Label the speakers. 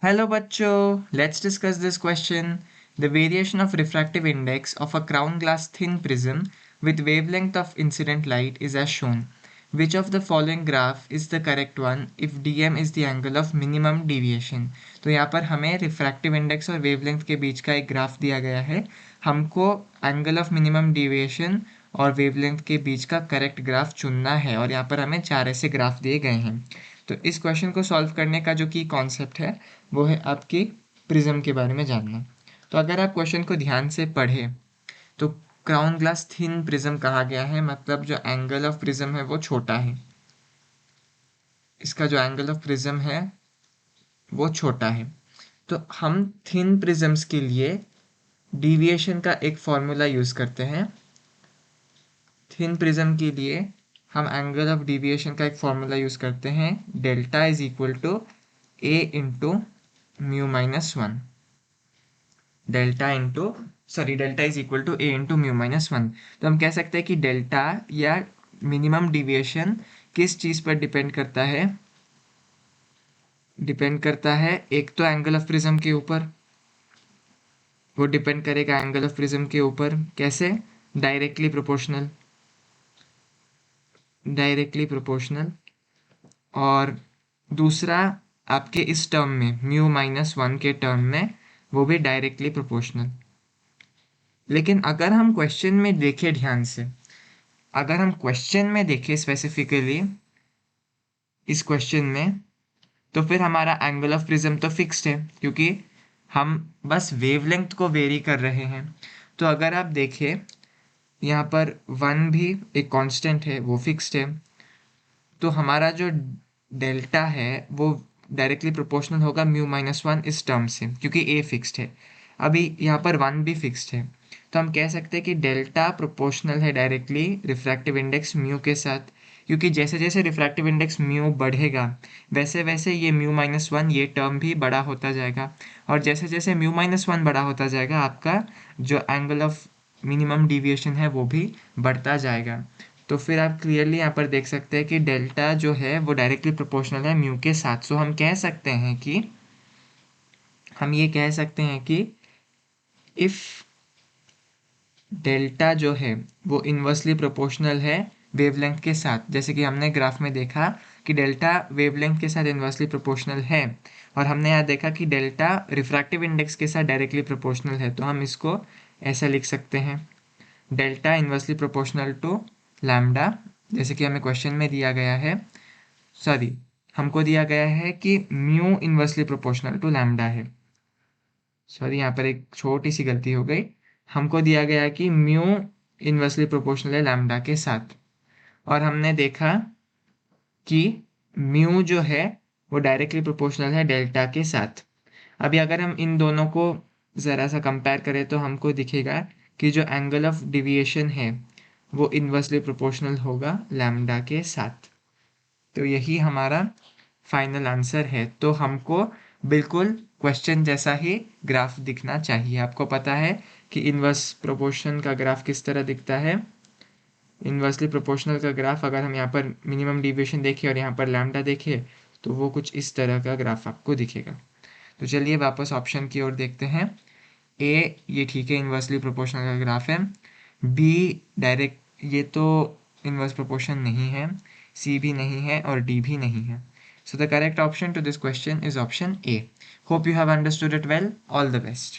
Speaker 1: Hello bachcho, let's discuss this question. The variation of refractive index of a crown glass thin prism with wavelength of incident light is as shown. Which of the following graph is the correct one if dm is the angle of minimum deviation? तो यहाँ पर हमें refractive index और wavelength के बीच का एक graph दिया गया है. हमको एंगल ऑफ मिनिमम डिविएशन और वेवलेंथ के बीच का करेक्ट ग्राफ चुनना है और यहाँ पर हमें 4 ऐसे ग्राफ दिए गए हैं. तो इस क्वेश्चन को सॉल्व करने का जो कि कॉन्सेप्ट है वो है आपकी प्रिज्म के बारे में जानना. तो अगर आप क्वेश्चन को ध्यान से पढ़ें तो क्राउन ग्लास थिन प्रिज्म कहा गया है, मतलब जो एंगल ऑफ प्रिज्म है वो छोटा है. इसका जो एंगल ऑफ प्रिज्म है वो छोटा है. तो हम थिन प्रिज्म्स के लिए डिविएशन का एक फॉर्मूला यूज़ करते हैं. थिन प्रिज्म के लिए हम एंगल ऑफ डिविएशन का एक फॉर्मूला यूज़ करते हैं. Delta is equal to a into mu minus one. Delta is equal to a into mu minus one. तो हम कह सकते हैं कि डेल्टा या मिनिमम डिविएशन किस चीज़ पर डिपेंड करता है. डिपेंड करता है एक तो एंगल ऑफ प्रिज्म के ऊपर, वो डिपेंड करेगा एंगल ऑफ प्रिज्म के ऊपर. कैसे? Directly proportional. और दूसरा आपके इस टर्म में म्यू माइनस वन के टर्म में वो भी डायरेक्टली प्रोपोर्शनल. लेकिन अगर हम क्वेश्चन में देखें ध्यान से, अगर हम क्वेश्चन में देखें स्पेसिफिकली इस क्वेश्चन में, तो फिर हमारा एंगल ऑफ प्रिज्म तो फिक्स्ड है क्योंकि हम बस वेवलेंथ को वेरी कर रहे हैं. तो अगर आप देखें यहाँ पर वन भी एक कांस्टेंट है, वो फिक्स्ड है. तो हमारा जो डेल्टा है वो डायरेक्टली प्रोपोर्शनल होगा म्यू माइनस वन इस टर्म से, क्योंकि ए फिक्स्ड है. अभी यहाँ पर वन भी फिक्स्ड है. तो हम कह सकते हैं कि डेल्टा प्रोपोर्शनल है डायरेक्टली रिफ्रैक्टिव इंडेक्स म्यू के साथ, क्योंकि जैसे जैसे रिफ्रैक्टिव इंडेक्स म्यू बढ़ेगा वैसे वैसे ये म्यू माइनस वन ये टर्म भी बड़ा होता जाएगा. और जैसे जैसे म्यू माइनस वन बड़ा होता जाएगा आपका जो एंगल ऑफ मिनिमम डिविएशन है वो भी बढ़ता जाएगा. तो फिर आप क्लियरली यहाँ पर देख सकते हैं कि डेल्टा जो है वो डायरेक्टली प्रोपोर्शनल है म्यू के साथ. सो हम कह सकते हैं कि हम ये कह सकते हैं कि इफ़ डेल्टा जो है वो इन्वर्सली प्रोपोर्शनल है वेवलेंथ के साथ, जैसे कि हमने ग्राफ में देखा कि डेल्टा वेवलेंथ के साथ इन्वर्सली प्रोपोर्शनल है, और हमने यहाँ देखा कि डेल्टा रिफ्रैक्टिव इंडेक्स के साथ डायरेक्टली प्रोपोर्शनल है. तो हम इसको ऐसा लिख सकते हैं, delta inversely proportional to lambda, जैसे कि हमें क्वेश्चन में दिया गया है. हमको दिया गया है कि mu inversely proportional to lambda है. यहाँ पर एक छोटी सी गलती हो गई. हमको दिया गया कि म्यू इन्वर्सली प्रोपोर्शनल है लैम्डा के साथ, और हमने देखा कि म्यू जो है वो डायरेक्टली प्रोपोर्शनल है डेल्टा के साथ. अभी अगर हम इन दोनों को ज़रा सा कंपेयर करें तो हमको दिखेगा कि जो एंगल ऑफ डिविएशन है वो इन्वर्सली प्रोपोर्शनल होगा लैम्डा के साथ. तो यही हमारा फाइनल आंसर है. तो हमको बिल्कुल क्वेश्चन जैसा ही ग्राफ दिखना चाहिए. आपको पता है कि इन्वर्स प्रोपोर्शन का ग्राफ किस तरह दिखता है. इन्वर्सली प्रोपोर्शनल का ग्राफ अगर हम यहाँ पर मिनिमम डिविएशन देखें और यहाँ पर लैम्डा देखें तो वो कुछ इस तरह का ग्राफ आपको दिखेगा. तो चलिए वापस ऑप्शन की ओर देखते हैं. ए ये ठीक है, इन्वर्सली प्रोपोर्शनल का ग्राफ है. बी डायरेक्ट ये तो इन्वर्स प्रोपोर्शन नहीं है, सी भी नहीं है और डी भी नहीं है. So the correct option to this question is option A. Hope you have understood it well. All the best.